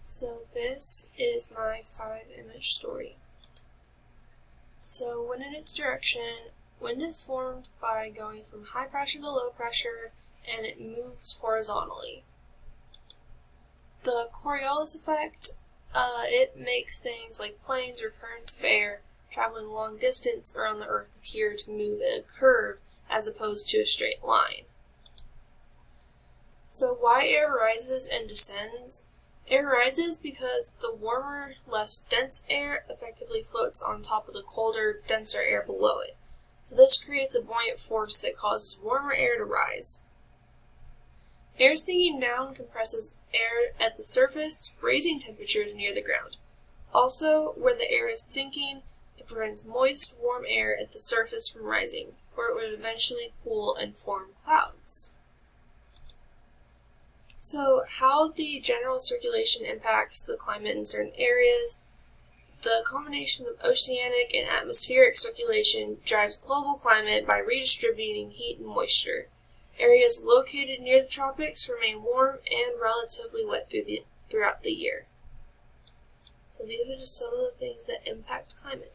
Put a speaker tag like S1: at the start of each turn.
S1: So this is my 5-image story. So wind in its direction. Wind is formed by going from high pressure to low pressure, and it moves horizontally. The Coriolis effect, it makes things like planes or currents of air traveling long distance around the Earth appear to move in a curve as opposed to a straight line. So why air rises and descends? Air rises because the warmer, less dense air effectively floats on top of the colder, denser air below it. So this creates a buoyant force that causes warmer air to rise. Air sinking down compresses air at the surface, raising temperatures near the ground. Also, where the air is sinking, it prevents moist, warm air at the surface from rising, where it would eventually cool and form clouds. So how the general circulation impacts the climate in certain areas. The combination of oceanic and atmospheric circulation drives global climate by redistributing heat and moisture. Areas located near the tropics remain warm and relatively wet throughout the year. So these are just some of the things that impact climate.